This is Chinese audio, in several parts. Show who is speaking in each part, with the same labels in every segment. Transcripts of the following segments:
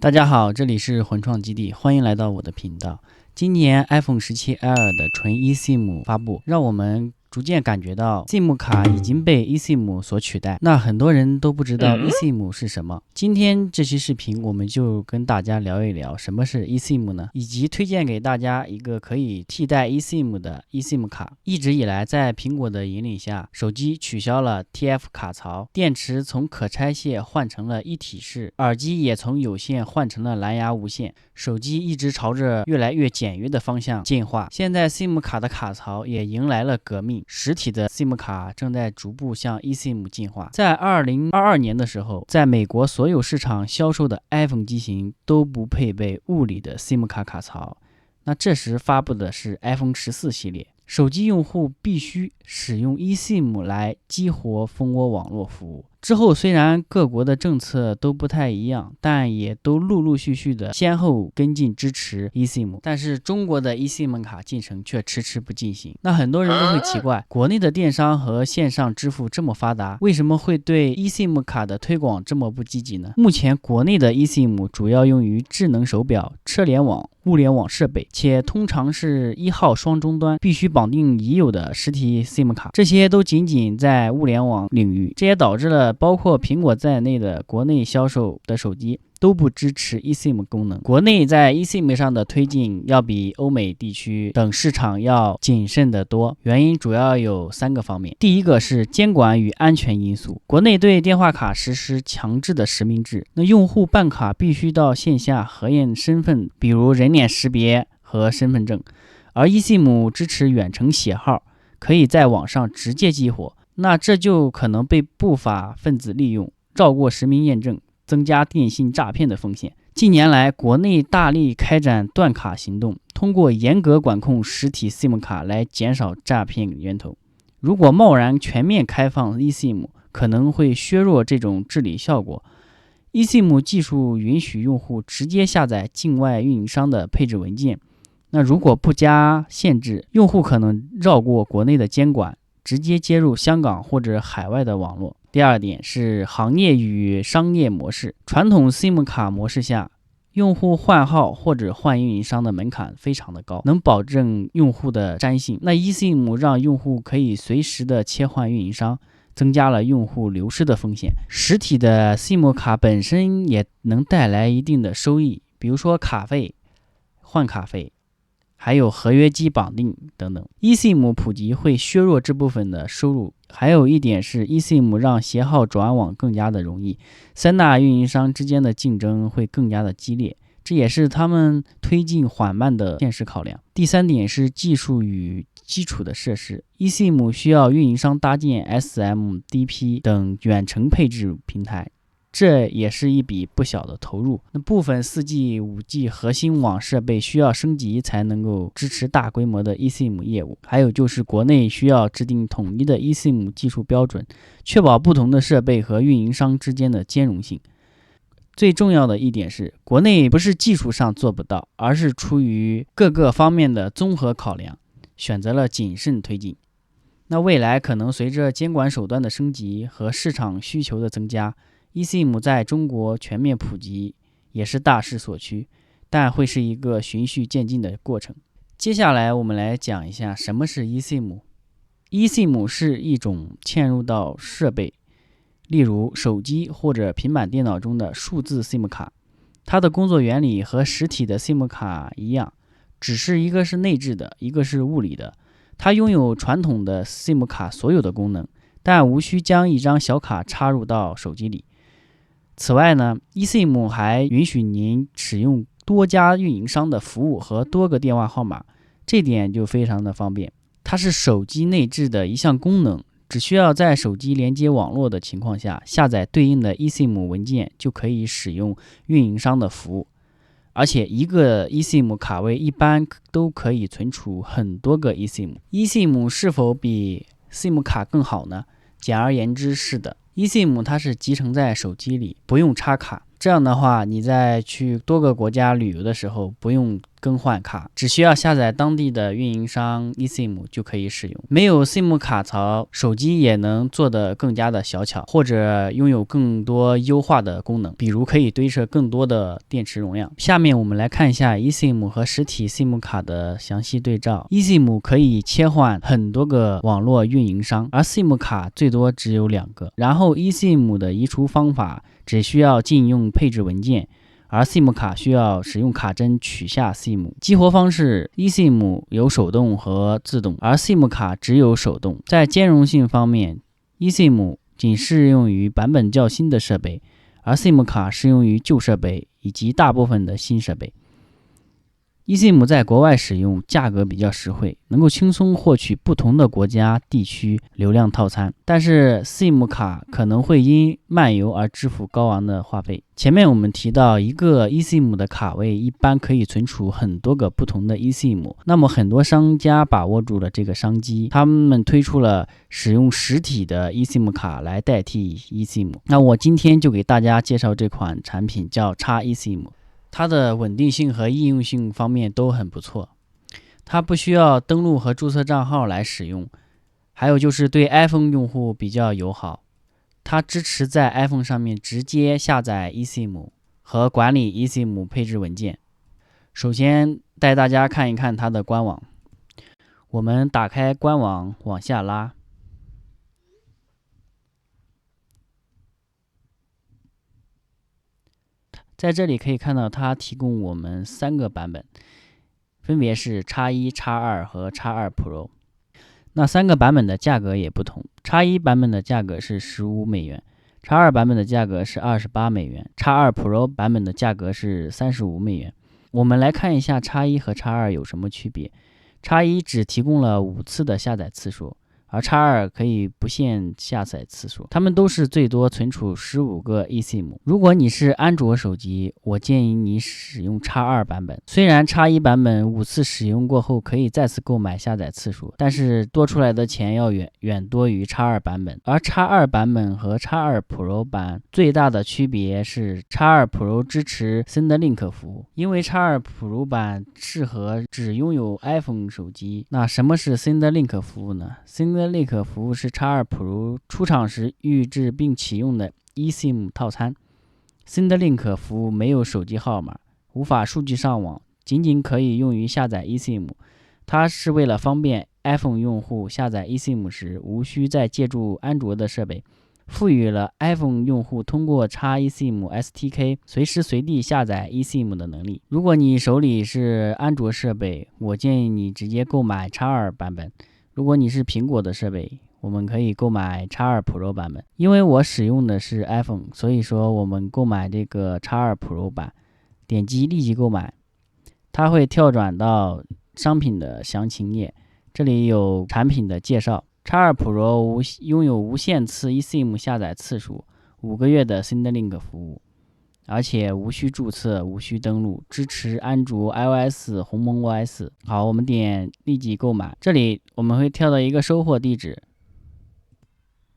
Speaker 1: 大家好，这里是魂创基地，欢迎来到我的频道。今年 iPhone 17Air 的纯 eSIM 发布，让我们逐渐感觉到 SIM 卡已经被 eSIM 所取代。那很多人都不知道 eSIM 是什么。今天这期视频我们就跟大家聊一聊什么是 eSIM 呢，以及推荐给大家一个可以替代 eSIM 的 eSIM 卡。一直以来，在苹果的引领下，手机取消了 TF 卡槽，电池从可拆卸换成了一体式，耳机也从有线换成了蓝牙无线，手机一直朝着越来越简约的方向进化。现在 SIM 卡的卡槽也迎来了革命，实体的 SIM 卡正在逐步向 eSIM 进化。在2022年的时候，在美国所有市场销售的 iPhone 机型都不配备物理的 SIM 卡卡槽。那这时发布的是 iPhone 14系列，手机用户必须使用 eSIM 来激活蜂窝网络服务。之后虽然各国的政策都不太一样，但也都陆陆续续的先后跟进支持 eSIM， 但是中国的 eSIM 卡进程却迟迟不进行。那很多人都会奇怪，国内的电商和线上支付这么发达，为什么会对 eSIM 卡的推广这么不积极呢？目前国内的 eSIM 主要用于智能手表、车联网、物联网设备，且通常是1号双终端，必须绑定已有的实体 SIM 卡，这些都仅仅在物联网领域，这也导致了包括苹果在内的国内销售的手机都不支持 eSIM 功能。国内在 eSIM 上的推进要比欧美地区等市场要谨慎得多，原因主要有3个方面。第一个是监管与安全因素，国内对电话卡实施强制的实名制，那用户办卡必须到线下核验身份，比如人脸识别和身份证，而 eSIM 支持远程写号，可以在网上直接激活，那这就可能被不法分子利用，绕过实名验证，增加电信诈骗的风险。近年来，国内大力开展断卡行动，通过严格管控实体 SIM 卡来减少诈骗源头。如果贸然全面开放 eSIM， 可能会削弱这种治理效果。eSIM 技术允许用户直接下载境外运营商的配置文件，那如果不加限制，用户可能绕过国内的监管，直接接入香港或者海外的网络。第二点是行业与商业模式。传统 SIM 卡模式下，用户换号或者换运营商的门槛非常的高，能保证用户的粘性。那 eSIM 让用户可以随时的切换运营商，增加了用户流失的风险。实体的 SIM 卡本身也能带来一定的收益，比如说卡费、换卡费，还有合约机绑定等等。eSIM 普及会削弱这部分的收入。还有一点是 eSIM 让携号转网更加的容易，3大运营商之间的竞争会更加的激烈，这也是他们推进缓慢的现实考量。第3点是技术与基础的设施， eSIM 需要运营商搭建 SMDP 等远程配置平台，这也是一笔不小的投入。那部分 4G、5G 核心网设备需要升级才能够支持大规模的 eSIM 业务。还有就是国内需要制定统一的 eSIM 技术标准，确保不同的设备和运营商之间的兼容性。最重要的一点是，国内不是技术上做不到，而是出于各个方面的综合考量，选择了谨慎推进。那未来可能随着监管手段的升级和市场需求的增加，eSIM 在中国全面普及也是大势所趋，但会是一个循序渐进的过程。接下来我们来讲一下什么是 eSIM。eSIM 是一种嵌入到设备，例如手机或者平板电脑中的数字 SIM 卡。它的工作原理和实体的 SIM 卡一样，只是一个是内置的，一个是物理的。它拥有传统的 SIM 卡所有的功能，但无需将一张小卡插入到手机里。此外呢， eSIM 还允许您使用多家运营商的服务和多个电话号码，这点就非常的方便。它是手机内置的一项功能，只需要在手机连接网络的情况下下载对应的 eSIM 文件，就可以使用运营商的服务。而且一个 eSIM 卡位一般都可以存储很多个 eSIM。eSIM 是否比 SIM 卡更好呢？简而言之，是的。eSIM 它是集成在手机里，不用插卡。这样的话，你在去多个国家旅游的时候，不用更换卡，只需要下载当地的运营商 eSIM 就可以使用。没有 SIM 卡槽，手机也能做得更加的小巧，或者拥有更多优化的功能，比如可以堆设更多的电池容量。下面我们来看一下 eSIM 和实体 SIM 卡的详细对照。eSIM 可以切换很多个网络运营商，而 SIM 卡最多只有2个。然后 eSIM 的移除方法只需要禁用配置文件，而 SIM 卡需要使用卡针取下 SIM。 激活方式 eSIM 有手动和自动，而 SIM 卡只有手动。在兼容性方面， eSIM 仅适用于版本较新的设备，而 SIM 卡适用于旧设备以及大部分的新设备。eSIM 在国外使用价格比较实惠，能够轻松获取不同的国家地区流量套餐，但是 SIM 卡可能会因漫游而支付高昂的话费。前面我们提到，一个 eSIM 的卡位一般可以存储很多个不同的 eSIM， 那么很多商家把握住了这个商机，他们推出了使用实体的 eSIM 卡来代替 eSIM。 那我今天就给大家介绍这款产品，叫 XeSIM。它的稳定性和应用性方面都很不错，它不需要登录和注册账号来使用，还有就是对 iPhone 用户比较友好，它支持在 iPhone 上面直接下载 eSIM 和管理 eSIM 配置文件。首先带大家看一看它的官网，我们打开官网往下拉，在这里可以看到它提供我们3个版本，分别是 X1、X2 和 X2 Pro。 那3个版本的价格也不同， X1 版本的价格是15美元， X2 版本的价格是28美元， X2 Pro 版本的价格是35美元。我们来看一下 X1 和 X2 有什么区别。 X1 只提供了5次的下载次数，而 X2 可以不限下载次数，它们都是最多存储15个 eSIM。 如果你是安卓手机，我建议你使用 X2 版本。虽然 X1 版本5次使用过后可以再次购买下载次数，但是多出来的钱要远多于 X2 版本。而 X2 版本和 X2 Pro 版最大的区别是 X2 Pro 支持 SendLink 服务，因为 X2 Pro 版适合只拥有 iPhone 手机。那什么是 SendLink 服务呢？ SendLink 服务是 X2 Pro 出厂时预制并启用的 eSIM 套餐。 SendLink 服务没有手机号码，无法数据上网，仅仅可以用于下载 eSIM。 它是为了方便 iPhone 用户下载 eSIM 时无需再借助安卓的设备，赋予了 iPhone 用户通过 XeSIM STK 随时随地下载 eSIM 的能力。如果你手里是安卓设备，我建议你直接购买 X2 版本。如果你是苹果的设备，我们可以购买 X2 Pro 版本。因为我使用的是 iPhone， 所以说我们购买这个 X2 Pro 版，点击立即购买，它会跳转到商品的详情页，这里有产品的介绍。X2 Pro 拥有无限次 eSIM 下载次数，5个月的 SendLink 服务，而且无需注册，无需登录，支持安卓、iOS、鸿蒙 OS。 好，我们点立即购买，这里我们会跳到一个收货地址。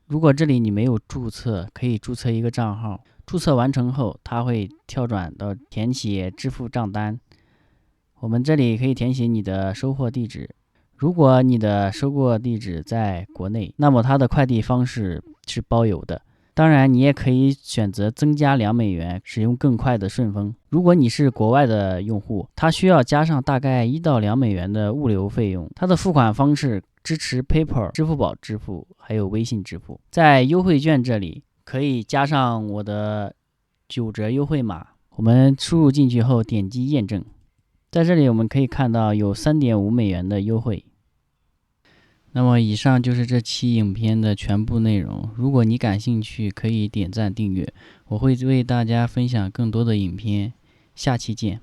Speaker 1: 如果这里你没有注册，可以注册一个账号，注册完成后它会跳转到填写支付账单，我们这里可以填写你的收货地址。如果你的收货地址在国内，那么它的快递方式是包邮的，当然你也可以选择增加2美元使用更快的顺丰。如果你是国外的用户，它需要加上大概1到2美元的物流费用。它的付款方式支持 PayPal、 支付宝支付还有微信支付。在优惠券这里可以加上我的9折优惠码，我们输入进去后点击验证，在这里我们可以看到有 3.5美元的优惠。那么以上就是这期影片的全部内容，如果你感兴趣可以点赞订阅，我会为大家分享更多的影片，下期见。